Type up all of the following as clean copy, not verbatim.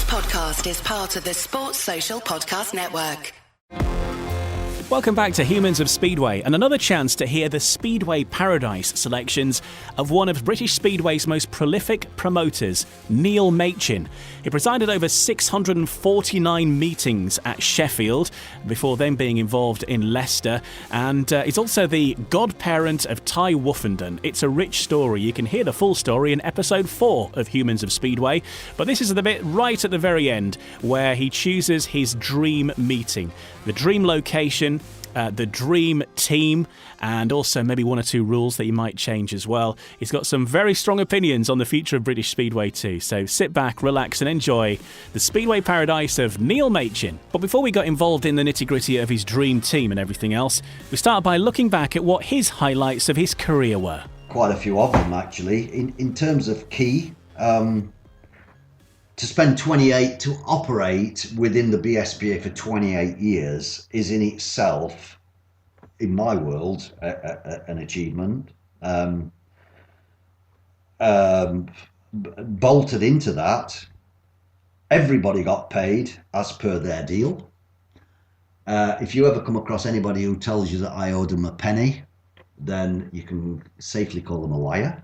podcast is part of the Sports Social Podcast Network. Welcome back to Humans of Speedway, and another chance to hear the Speedway Paradise selections of one of British Speedway's most prolific promoters, Neil Machin. He presided over 649 meetings at Sheffield, before then being involved in Leicester, and he's also the godparent of Ty Woofenden. It's a rich story. You can hear the full story in episode 4 of Humans of Speedway, but this is the bit right at the very end where he chooses his dream meeting, the dream location, the dream team, and also maybe one or two rules that he might change as well. He's got some very strong opinions on the future of British Speedway too, so sit back, relax and enjoy the Speedway Paradise of Neil Machin. But before we got involved in the nitty-gritty of his dream team and everything else, we start by looking back at what his highlights of his career were. Quite a few of them actually. In terms of key, to spend 28, to operate within the BSPA for 28 years is in itself, in my world, an achievement. Bolted into that, everybody got paid as per their deal. If you ever come across anybody who tells you that I owed them a penny, then you can safely call them a liar.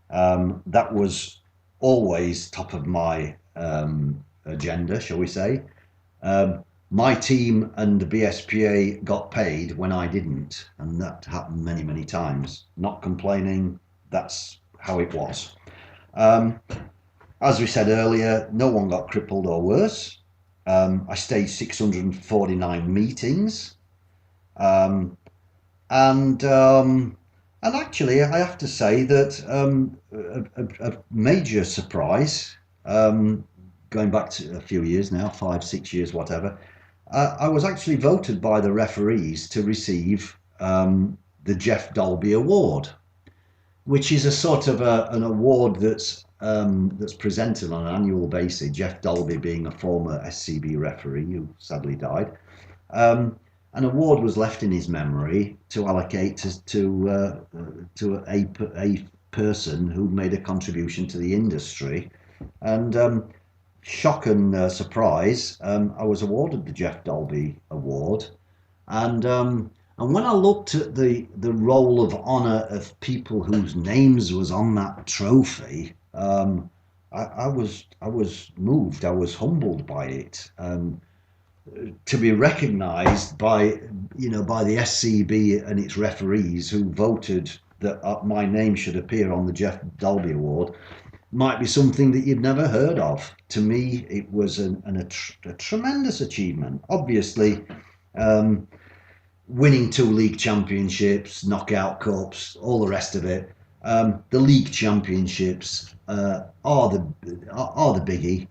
That was always top of my agenda, shall we say. My team and the BSPA got paid when I didn't, and that happened many, many times. Not complaining, that's how it was. As we said earlier, no one got crippled or worse. I stayed 649 meetings. And actually, I have to say that a major surprise, going back to a few years now, 5, 6 years, whatever, I was actually voted by the referees to receive the Jeff Dolby Award, which is a sort of an award that's presented on an annual basis. Jeff Dolby being a former SCB referee who sadly died. An award was left in his memory to allocate to a person who made a contribution to the industry. And shock and surprise, I was awarded the Jeff Dolby Award. And when I looked at the roll of honour of people whose names was on that trophy, I was moved. I was humbled by it. To be recognised by the SCB and its referees who voted that my name should appear on the Jeff Dolby Award might be something that you'd never heard of. To me, it was a tremendous achievement. Obviously, winning 2 league championships, knockout cups, all the rest of it. The league championships are the biggie.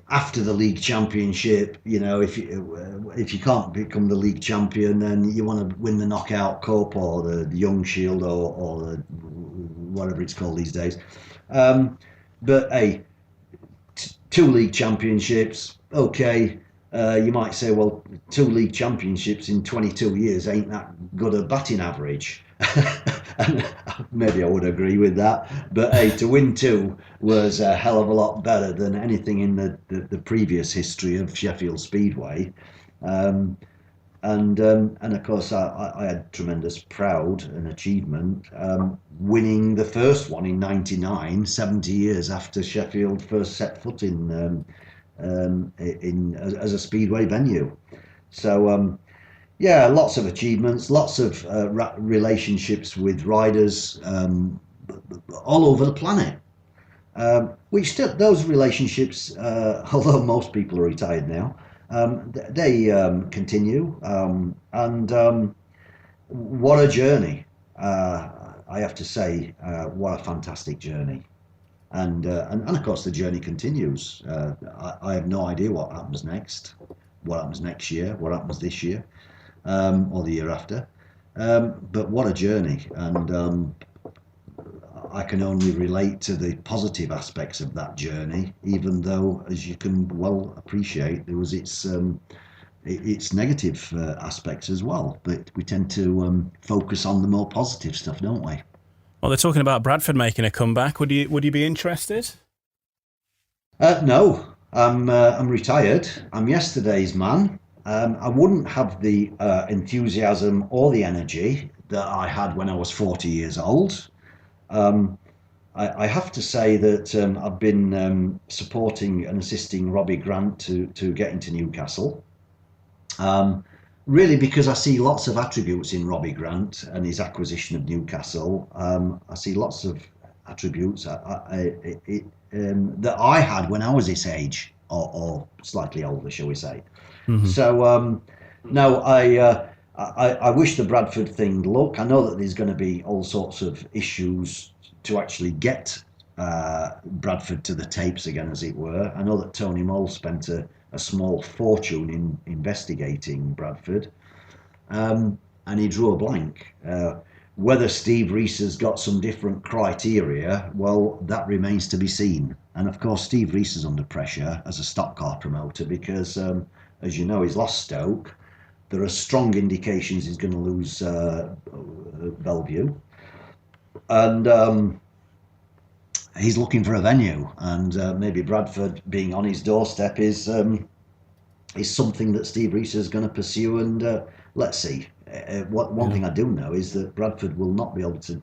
After the league championship, if you can't become the league champion, then you want to win the knockout cup or the Young Shield or the, whatever it's called these days. But hey, 2 league championships, okay. You might say, well, 2 league championships in 22 years ain't that good a batting average. And maybe I would agree with that, but hey, to win 2 was a hell of a lot better than anything in the previous history of Sheffield Speedway. And of course I had tremendous pride and achievement, winning the first one in 99, 70 years after Sheffield first set foot in as a speedway venue. So yeah, lots of achievements, lots of relationships with riders all over the planet. Which still, those relationships, although most people are retired now, they continue. And what a journey! I have to say, what a fantastic journey. And of course the journey continues. I have no idea what happens next, what happens next year, what happens this year. Or the year after, but what a journey, and I can only relate to the positive aspects of that journey, even though, as you can well appreciate, there was its negative aspects as well, but we tend to focus on the more positive stuff, don't we? Well, they're talking about Bradford making a comeback. Would you be interested? No, I'm retired. I'm yesterday's man. I wouldn't have the enthusiasm or the energy that I had when I was 40 years old. Um, I have to say that I've been supporting and assisting Robbie Grant to get into Newcastle. Um, Really, because I see lots of attributes in Robbie Grant and his acquisition of Newcastle. I see lots of attributes that I had when I was this age, or slightly older, shall we say. Hmm. So, no, I wish the Bradford thing luck. I know that there's going to be all sorts of issues to actually get Bradford to the tapes again, as it were. I know that Tony Moll spent a small fortune in investigating Bradford, and he drew a blank. Whether Steve Reese has got some different criteria, well, that remains to be seen. And of course, Steve Reese is under pressure as a stock car promoter because, as you know, he's lost Stoke. There are strong indications he's going to lose Bellevue. And he's looking for a venue. And maybe Bradford being on his doorstep is something that Steve Reese is going to pursue. And let's see. One thing I do know is that Bradford will not be able to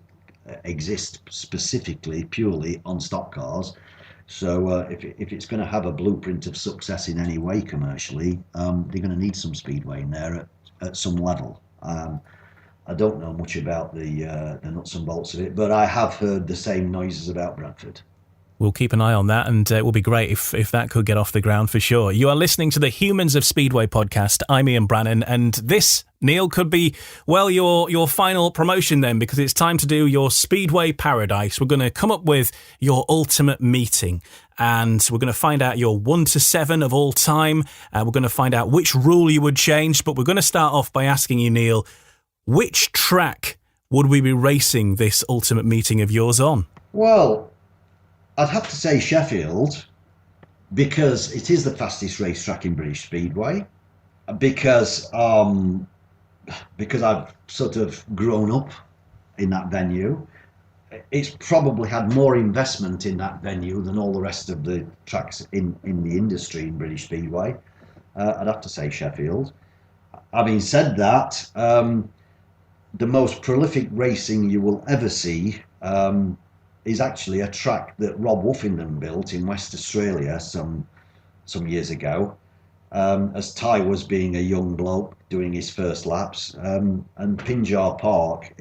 exist specifically purely on stock cars. So if it's going to have a blueprint of success in any way commercially, they're going to need some speedway in there at some level. I don't know much about the nuts and bolts of it, but I have heard the same noises about Bradford. We'll keep an eye on that, and it will be great if that could get off the ground for sure. You are listening to the Humans of Speedway podcast. I'm Ian Brannan, and this, Neil, could be, well, your final promotion then, because it's time to do your Speedway Paradise. We're going to come up with your ultimate meeting, and we're going to find out your 1 to 7 of all time. We're going to find out which rule you would change, but we're going to start off by asking you, Neil, which track would we be racing this ultimate meeting of yours on? Well, I'd have to say Sheffield, because it is the fastest racetrack in British Speedway, because I've sort of grown up in that venue. It's probably had more investment in that venue than all the rest of the tracks in the industry in British Speedway. I'd have to say Sheffield. Having said that, the most prolific racing you will ever see is actually a track that Rob Woofenden built in West Australia some years ago, as Ty was being a young bloke doing his first laps. And Pinjar Park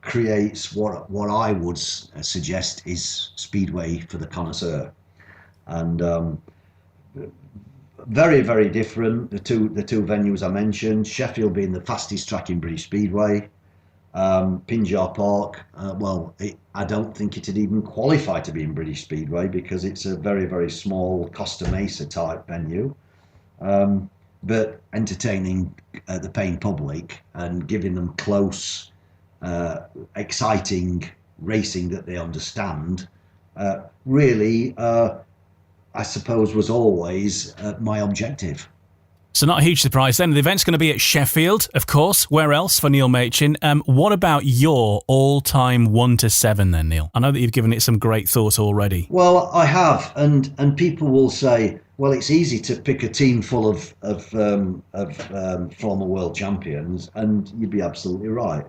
creates what I would suggest is speedway for the connoisseur, and very, very different. The two venues I mentioned, Sheffield being the fastest track in British Speedway. Pinjar Park, I don't think it'd even qualify to be in British Speedway because it's a very, very small Costa Mesa type venue, but entertaining the paying public and giving them close, exciting racing that they understand, really, I suppose, was always my objective. So not a huge surprise then. The event's going to be at Sheffield, of course. Where else for Neil Machin? What about your all-time 1 to 7 then, Neil? I know that you've given it some great thought already. Well, I have, and people will say, well, it's easy to pick a team full of former world champions, and you'd be absolutely right.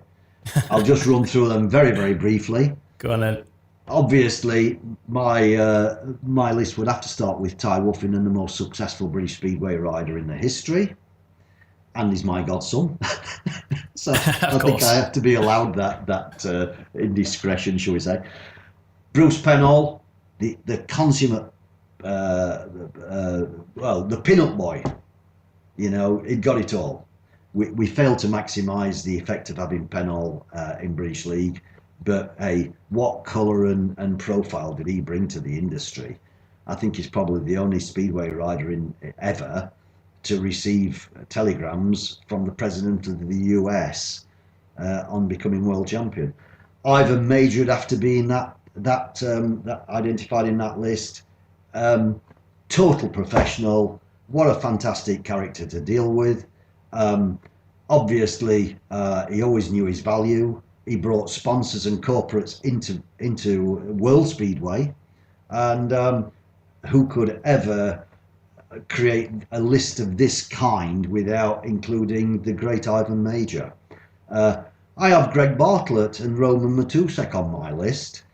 I'll just run through them very, very briefly. Go on then. Obviously, my list would have to start with Ty Woofenden, the most successful British Speedway rider in the history, and he's my godson. So I think I have to be allowed that indiscretion, shall we say. Bruce Penhall, the consummate, the pin-up boy. You know, he'd got it all. We failed to maximise the effect of having Penhall in British League. But hey, what colour and profile did he bring to the industry? I think he's probably the only Speedway rider ever to receive telegrams from the President of the US on becoming world champion. Ivan Major would have to be in that identified in that list. Total professional. What a fantastic character to deal with. Obviously, he always knew his value. He brought sponsors and corporates into World Speedway, and who could ever create a list of this kind without including the great Ivan Major. I have Greg Bartlett and Roman Matusek on my list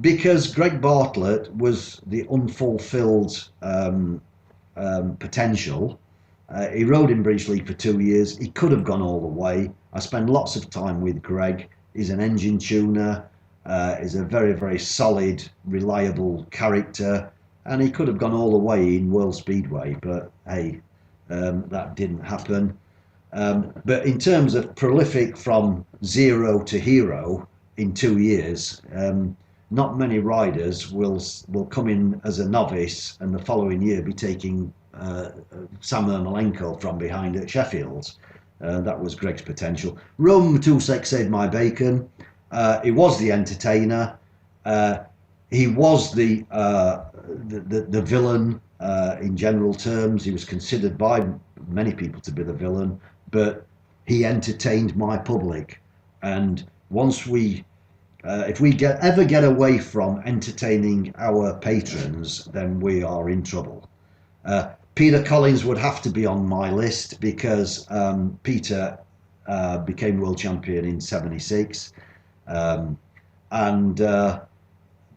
because Greg Bartlett was the unfulfilled potential. He rode in British League for 2 years. He could have gone all the way. I spend lots of time with Greg. He's an engine tuner. He's a very, very solid, reliable character. And he could have gone all the way in World Speedway, but hey, that didn't happen. But in terms of prolific from zero to hero in 2 years, not many riders will come in as a novice and the following year be taking Sam Ermolenko from behind at Sheffield. That was Greg's potential. Roman Matusek saved my bacon. He was the entertainer. He was the villain in general terms. He was considered by many people to be the villain, but he entertained my public. And once if we ever get away from entertaining our patrons, then we are in trouble. Peter Collins would have to be on my list because Peter became world champion in '76, and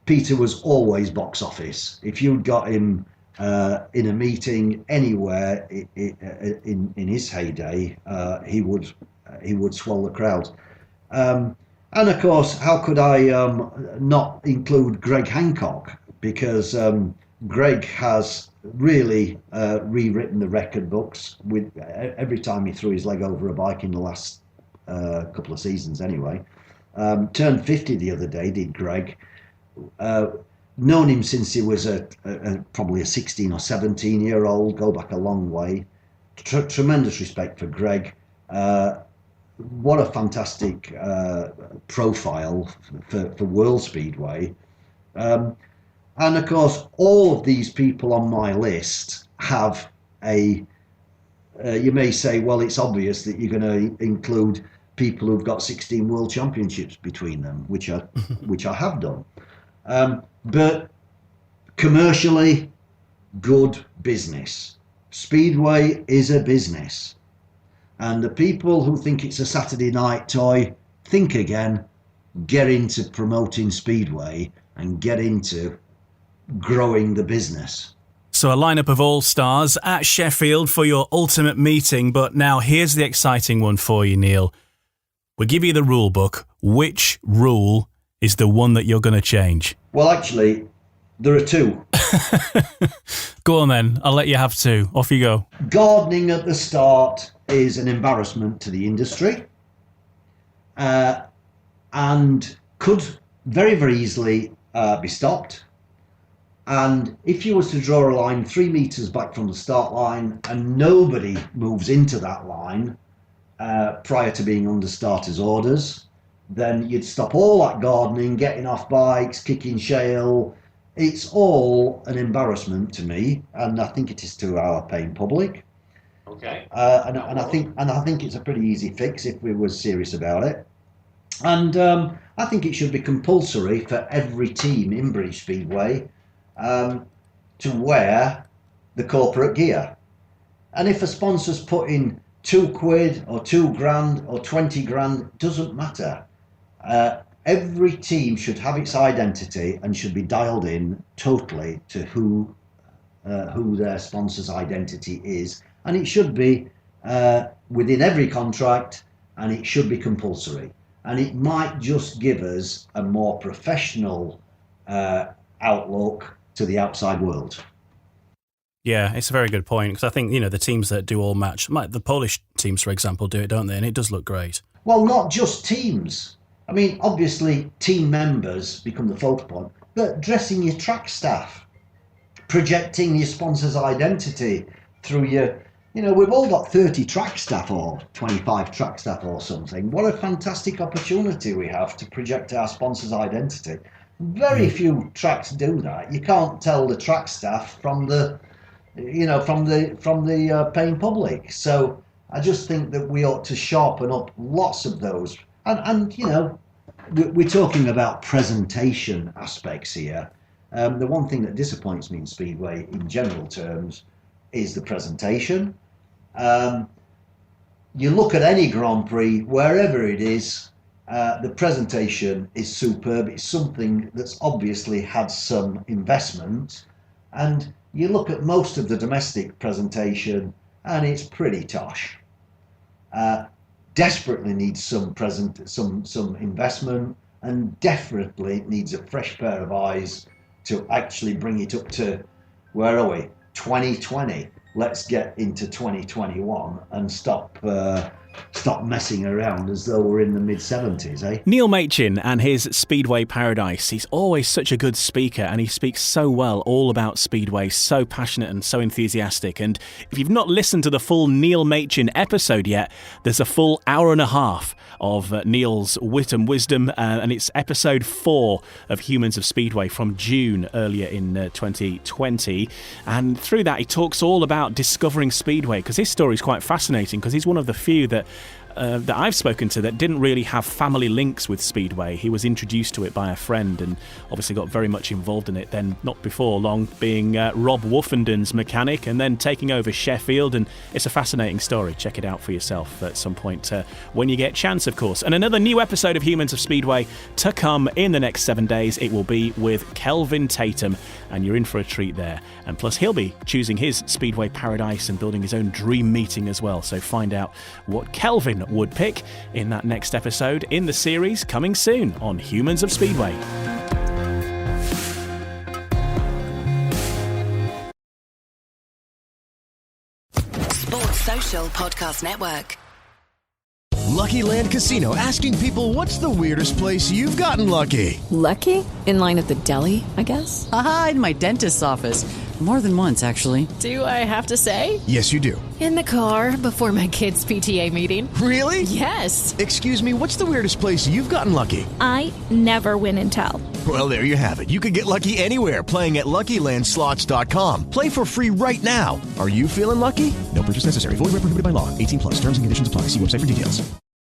Peter was always box office. If you got him in a meeting anywhere in his heyday, he would swallow the crowd. And of course, how could I not include Greg Hancock? Because Greg has really rewritten the record books with every time he threw his leg over a bike in the last couple of seasons anyway. Turned 50 the other day, did Greg. Known him since he was probably a 16 or 17 year old, go back a long way. Tremendous respect for Greg. What a fantastic profile for World Speedway. And of course, all of these people on my list have you may say, well, it's obvious that you're going to include people who've got 16 world championships between them, which I have done. But commercially, good business. Speedway is a business. And the people who think it's a Saturday night toy, think again, get into promoting Speedway and get into growing the business. So a lineup of all-stars at Sheffield for your ultimate meeting, but now here's the exciting one for you, Neil. We'll give you the rule book. Which rule is the one that you're going to change? Well, actually, there are two. Go on then, I'll let you have two. Off you go. Gardening at the start is an embarrassment to the industry and could very, very easily be stopped. And if you was to draw a line 3 meters back from the start line and nobody moves into that line prior to being under starters' orders, then you'd stop all that gardening, getting off bikes, kicking shale. It's all an embarrassment to me, and I think it is to our paying public. Okay. And I think it's a pretty easy fix if we were serious about it. And I think it should be compulsory for every team in British Speedway to wear the corporate gear. And if a sponsor's put in £2 or £2,000 or 20 grand, doesn't matter. Every team should have its identity and should be dialed in totally to who their sponsor's identity is, and it should be within every contract, and it should be compulsory, and it might just give us a more professional outlook to the outside world. Yeah, it's a very good point, because I think, the teams that do all match, like the Polish teams, for example, do it, don't they? And it does look great. Well, not just teams. I mean, obviously, team members become the focal point, but dressing your track staff, projecting your sponsor's identity through we've all got 30 track staff or 25 track staff or something. What a fantastic opportunity we have to project our sponsor's identity. Very few tracks do that. You can't tell the track staff from the paying public. So I just think that we ought to sharpen up lots of those. And we're talking about presentation aspects here. The one thing that disappoints me in Speedway in general terms is the presentation. You look at any Grand Prix, wherever it is, the presentation is superb. It's something that's obviously had some investment. And you look at most of the domestic presentation and it's pretty tosh. Desperately needs some investment, and definitely needs a fresh pair of eyes to actually bring it up to, where are we, 2020. Let's get into 2021 and stop messing around as though we're in the mid-70s, eh? Neil Machin and his Speedway Paradise. He's always such a good speaker, and he speaks so well all about Speedway, so passionate and so enthusiastic. And if you've not listened to the full Neil Machin episode yet, there's a full hour and a half of Neil's wit and wisdom, and it's episode 4 of Humans of Speedway from June earlier in 2020. And through that, he talks all about discovering Speedway, because his story is quite fascinating, because he's one of the few that I've spoken to that didn't really have family links with Speedway. He was introduced to it by a friend and obviously got very much involved in it then, not before long, being Rob Woofenden's mechanic and then taking over Sheffield. And it's a fascinating story. Check it out for yourself at some point when you get a chance, of course. And another new episode of Humans of Speedway to come in the next 7 days. It will be with Kelvin Tatum, and you're in for a treat there. And plus, he'll be choosing his Speedway Paradise and building his own dream meeting as well. So find out what Kelvin would pick in that next episode in the series, coming soon on Humans of Speedway. Sports Social Podcast Network. Lucky Land Casino, asking people, what's the weirdest place you've gotten lucky? Lucky? In line at the deli, I guess? Aha, in my dentist's office. More than once, actually. Do I have to say? Yes, you do. In the car before my kids' PTA meeting. Really? Yes. Excuse me, what's the weirdest place you've gotten lucky? I never win and tell. Well, there you have it. You can get lucky anywhere, playing at LuckyLandSlots.com. Play for free right now. Are you feeling lucky? No purchase necessary. Void where prohibited by law. 18+. Terms and conditions apply. See website for details.